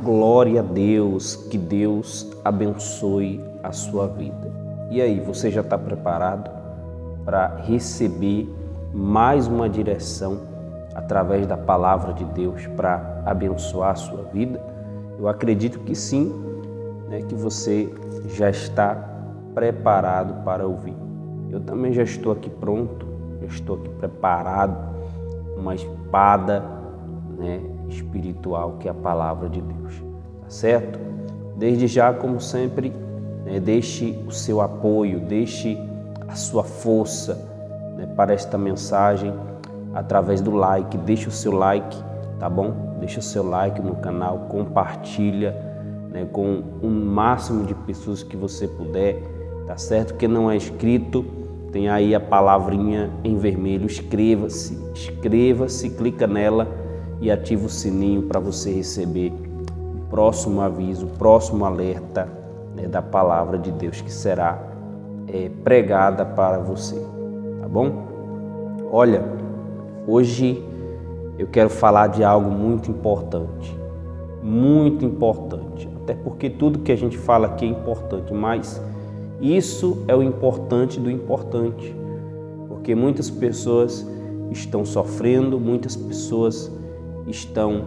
Glória a Deus, que Deus abençoe a sua vida. E aí, você já está preparado para receber mais uma direção através da palavra de Deus para abençoar a sua vida? Eu acredito que sim, que você já está preparado para ouvir. Eu também já estou aqui pronto, já estou aqui preparado, uma espada espiritual que é a palavra de Deus, tá certo? Desde já, como sempre, deixe o seu apoio, deixe a sua força para esta mensagem através do like. Deixe o seu like, tá bom? Deixe o seu like no canal, compartilha com o máximo de pessoas que você puder, tá certo? Quem não é inscrito, tem aí a palavrinha em vermelho, inscreva-se, clica nela e ativa o sininho para você receber o próximo aviso, o próximo alerta da palavra de Deus que será pregada para você, tá bom? Olha, hoje eu quero falar de algo muito importante, até porque tudo que a gente fala aqui é importante, mas isso é o importante do importante, porque muitas pessoas estão sofrendo, muitas pessoas estão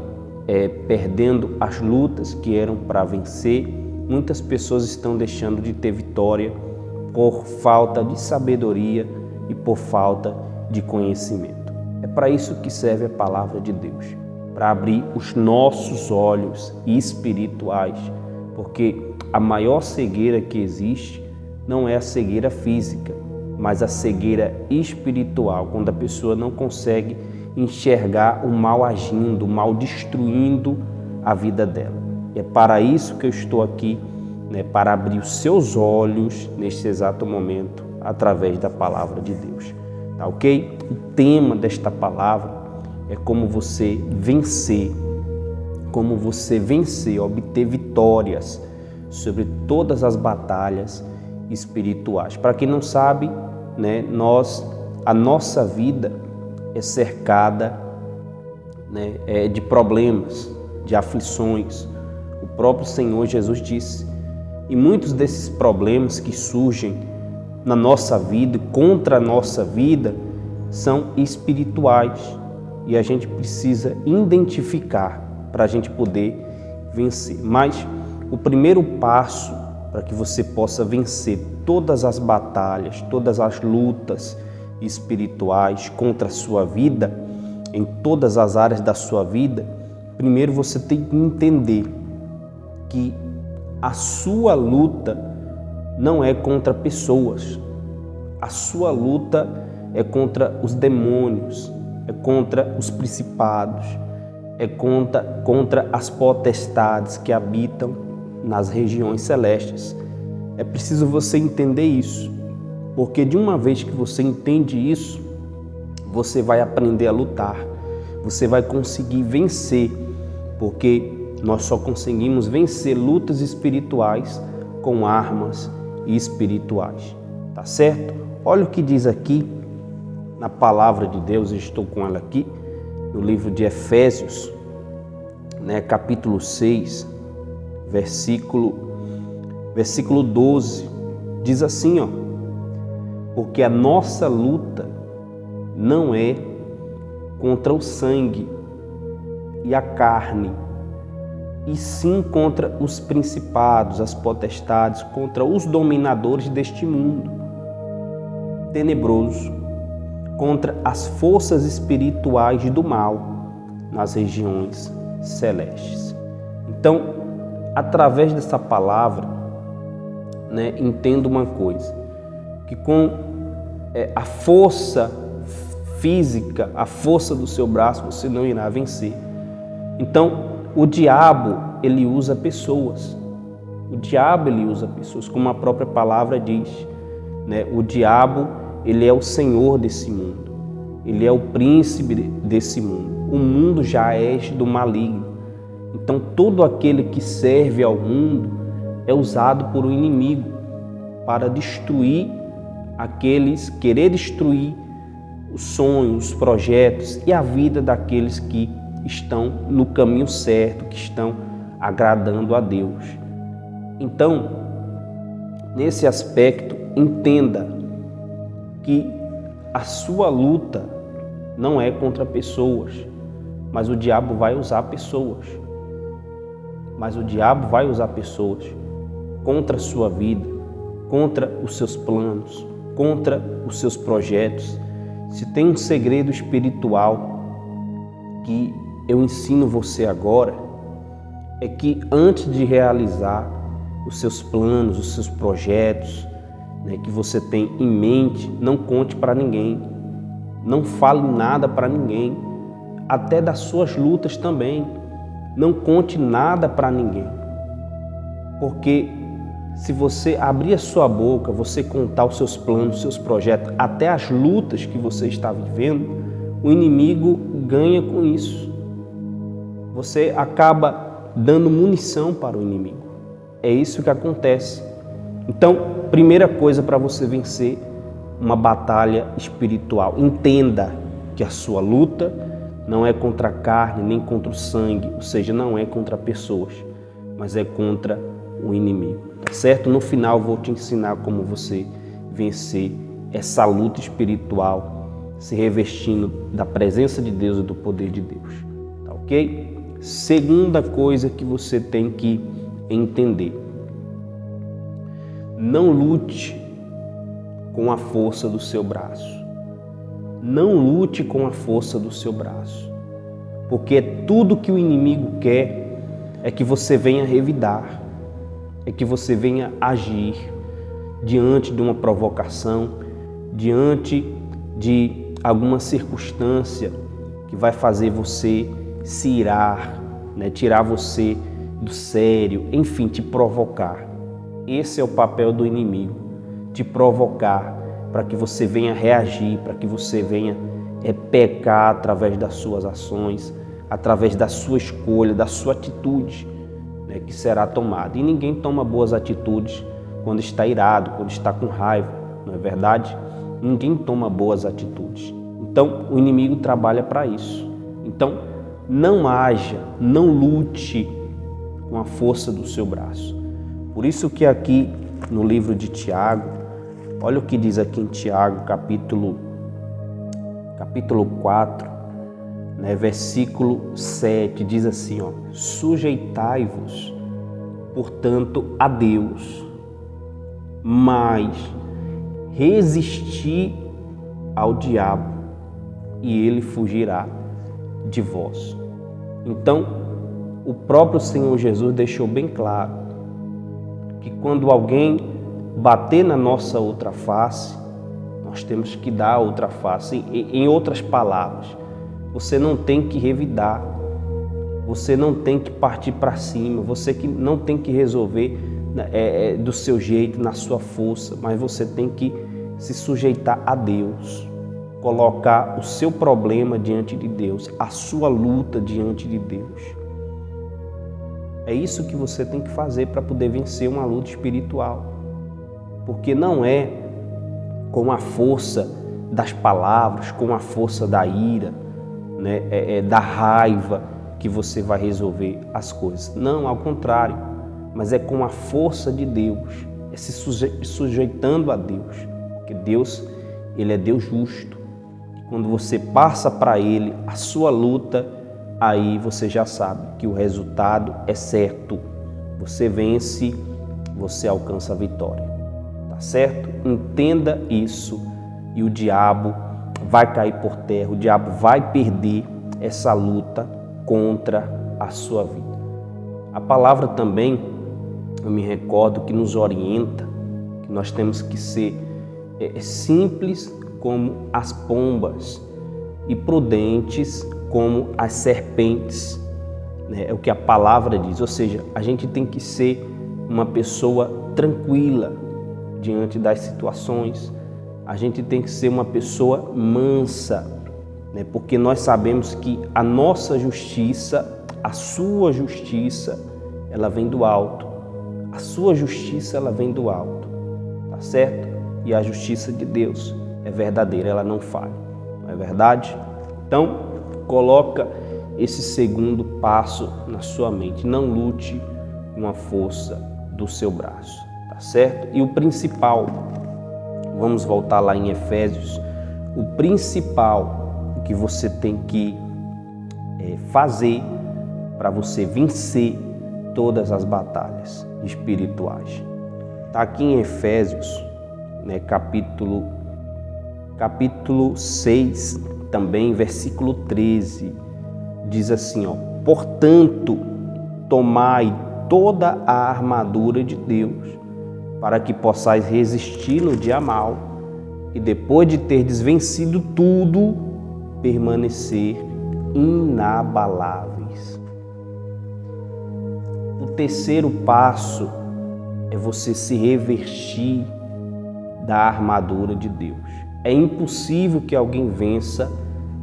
perdendo as lutas que eram para vencer, muitas pessoas estão deixando de ter vitória por falta de sabedoria e por falta de conhecimento. É para isso que serve a palavra de Deus, para abrir os nossos olhos espirituais, porque a maior cegueira que existe não é a cegueira física, mas a cegueira espiritual, quando a pessoa não consegue enxergar o mal agindo, o mal destruindo a vida dela. É para isso que eu estou aqui, para abrir os seus olhos neste exato momento, através da palavra de Deus. Tá ok? O tema desta palavra é como você vencer, obter vitórias sobre todas as batalhas espirituais. Para quem não sabe, a nossa vida é cercada de problemas, de aflições. O próprio Senhor Jesus disse, e muitos desses problemas que surgem na nossa vida, contra a nossa vida, são espirituais e a gente precisa identificar para a gente poder vencer. Mas o primeiro passo para que você possa vencer todas as batalhas, todas as lutas espirituais contra a sua vida, em todas as áreas da sua vida, primeiro você tem que entender que a sua luta não é contra pessoas, a sua luta é contra os demônios, é contra os principados, é contra as potestades que habitam nas regiões celestes. É preciso você entender isso, porque de uma vez que você entende isso, você vai aprender a lutar, você vai conseguir vencer, porque nós só conseguimos vencer lutas espirituais com armas espirituais, tá certo? Olha o que diz aqui na palavra de Deus, eu estou com ela aqui, no livro de Efésios, capítulo 6, versículo 12, diz assim, porque a nossa luta não é contra o sangue e a carne, e sim contra os principados, as potestades, contra os dominadores deste mundo tenebroso, contra as forças espirituais do mal nas regiões celestes. Então, através dessa palavra, entenda uma coisa, que com a força física, a força do seu braço, você não irá vencer. Então, o diabo, ele usa pessoas. Como a própria palavra diz, O diabo, ele é o senhor desse mundo. Ele é o príncipe desse mundo. O mundo já é do maligno. Então, todo aquele que serve ao mundo é usado por um inimigo para destruir querer destruir os sonhos, os projetos e a vida daqueles que estão no caminho certo, que estão agradando a Deus. Então, nesse aspecto, entenda que a sua luta não é contra pessoas, mas o diabo vai usar pessoas. Mas o diabo vai usar pessoas contra a sua vida, contra os seus planos, contra os seus projetos. Se tem um segredo espiritual que eu ensino você agora, é que antes de realizar os seus planos, os seus projetos, que você tem em mente, não conte para ninguém, não fale nada para ninguém, até das suas lutas também, não conte nada para ninguém, porque se você abrir a sua boca, você contar os seus planos, os seus projetos, até as lutas que você está vivendo, o inimigo ganha com isso. Você acaba dando munição para o inimigo. É isso que acontece. Então, primeira coisa para você vencer uma batalha espiritual, entenda que a sua luta não é contra a carne, nem contra o sangue, ou seja, não é contra pessoas, mas é contra o inimigo, tá certo? No final vou te ensinar como você vencer essa luta espiritual, se revestindo da presença de Deus e do poder de Deus, tá ok? Segunda coisa que você tem que entender: não lute com a força do seu braço. Não lute com a força do seu braço, porque tudo que o inimigo quer é que você venha revidar, é que você venha agir diante de uma provocação, diante de alguma circunstância que vai fazer você se irar, tirar você do sério, enfim, te provocar. Esse é o papel do inimigo, te provocar para que você venha reagir, para que você venha pecar através das suas ações, através da sua escolha, da sua atitude, que será tomada. E ninguém toma boas atitudes quando está irado, quando está com raiva, não é verdade? Ninguém toma boas atitudes. Então, o inimigo trabalha para isso. Então, não haja, não lute com a força do seu braço. Por isso que aqui no livro de Tiago, olha o que diz aqui em Tiago, capítulo 4, versículo 7, diz assim, sujeitai-vos, portanto, a Deus, mas resisti ao diabo e ele fugirá de vós. Então, o próprio Senhor Jesus deixou bem claro que quando alguém bater na nossa outra face, nós temos que dar a outra face. Em outras palavras, você não tem que revidar, você não tem que partir para cima, você não tem que resolver do seu jeito, na sua força, mas você tem que se sujeitar a Deus, colocar o seu problema diante de Deus, a sua luta diante de Deus. É isso que você tem que fazer para poder vencer uma luta espiritual. Porque não é com a força das palavras, com a força da ira, da raiva que você vai resolver as coisas. Não, ao contrário, mas é com a força de Deus, é se sujeitando a Deus. Porque Deus, Ele é Deus justo. Quando você passa para Ele a sua luta, aí você já sabe que o resultado é certo. Você vence, você alcança a vitória. Tá certo? Entenda isso e o diabo vai cair por terra, o diabo vai perder essa luta contra a sua vida. A palavra também, eu me recordo que nos orienta, que nós temos que ser simples como as pombas e prudentes como as serpentes, é o que a palavra diz. Ou seja, a gente tem que ser uma pessoa tranquila diante das situações, a gente tem que ser uma pessoa mansa, porque nós sabemos que a nossa justiça, a sua justiça, ela vem do alto, a sua justiça ela vem do alto, tá certo? E a justiça de Deus é verdadeira, ela não falha, não é verdade? Então, coloca esse segundo passo na sua mente. Não lute com a força do seu braço, tá certo? E o principal, vamos voltar lá em Efésios, o principal que você tem que fazer para você vencer todas as batalhas espirituais. Está aqui em Efésios, né, capítulo 6, também, versículo 13, diz assim, ó: portanto, tomai toda a armadura de Deus, para que possais resistir no dia mau, e depois de terdes vencido tudo, permanecer inabaláveis. O terceiro passo é você se revestir da armadura de Deus. É impossível que alguém vença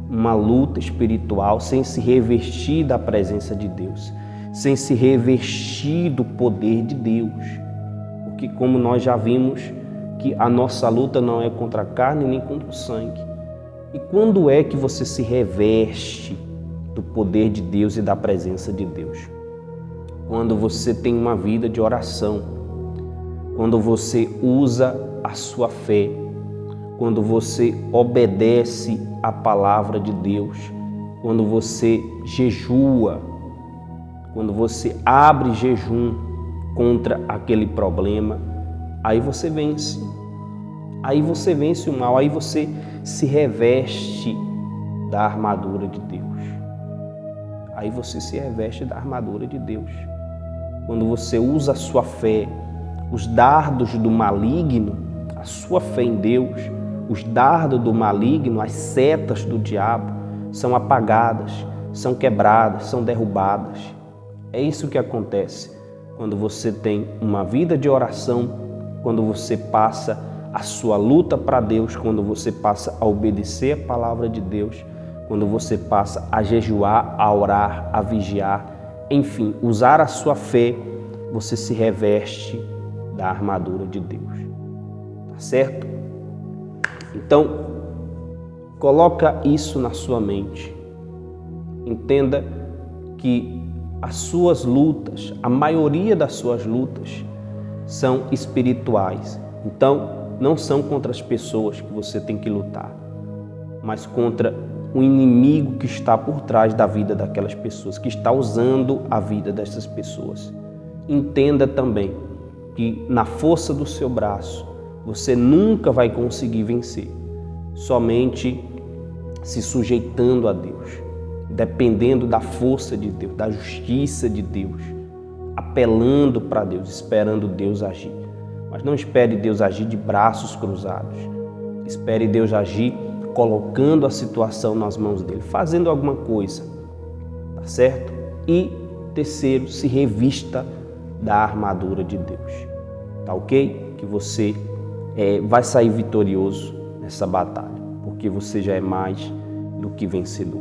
uma luta espiritual sem se revestir da presença de Deus, sem se revestir do poder de Deus. Porque, como nós já vimos, que a nossa luta não é contra a carne nem contra o sangue. E quando é que você se reveste do poder de Deus e da presença de Deus? Quando você tem uma vida de oração, quando você usa a sua fé, quando você obedece à palavra de Deus, quando você jejua, quando você abre jejum contra aquele problema, aí você vence. Aí você vence o mal, aí você se reveste da armadura de Deus. Aí você se reveste da armadura de Deus. Quando você usa a sua fé, os dardos do maligno, a sua fé em Deus, os dardos do maligno, as setas do diabo, são apagadas, são quebradas, são derrubadas. É isso que acontece quando você tem uma vida de oração, quando você passa a sua luta para Deus, quando você passa a obedecer a palavra de Deus, quando você passa a jejuar, a orar, a vigiar, enfim, usar a sua fé, você se reveste da armadura de Deus. Tá certo? Então, coloca isso na sua mente. Entenda que as suas lutas, a maioria das suas lutas, são espirituais. Então, não são contra as pessoas que você tem que lutar, mas contra o inimigo que está por trás da vida daquelas pessoas, que está usando a vida dessas pessoas. Entenda também que na força do seu braço você nunca vai conseguir vencer, somente se sujeitando a Deus, dependendo da força de Deus, da justiça de Deus, apelando para Deus, esperando Deus agir. Mas não espere Deus agir de braços cruzados. Espere Deus agir colocando a situação nas mãos dele, fazendo alguma coisa, tá certo? E terceiro, se revista da armadura de Deus, tá ok? Que você vai sair vitorioso nessa batalha, porque você já é mais do que vencedor,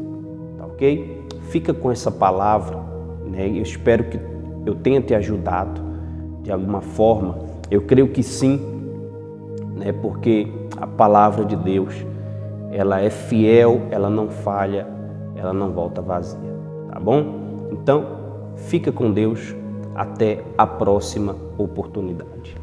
tá ok? Fica com essa palavra, né? Eu espero que eu tenha te ajudado de alguma forma. Eu creio que sim, né? Porque a palavra de Deus, ela é fiel, ela não falha, ela não volta vazia, tá bom? Então, fica com Deus, até a próxima oportunidade.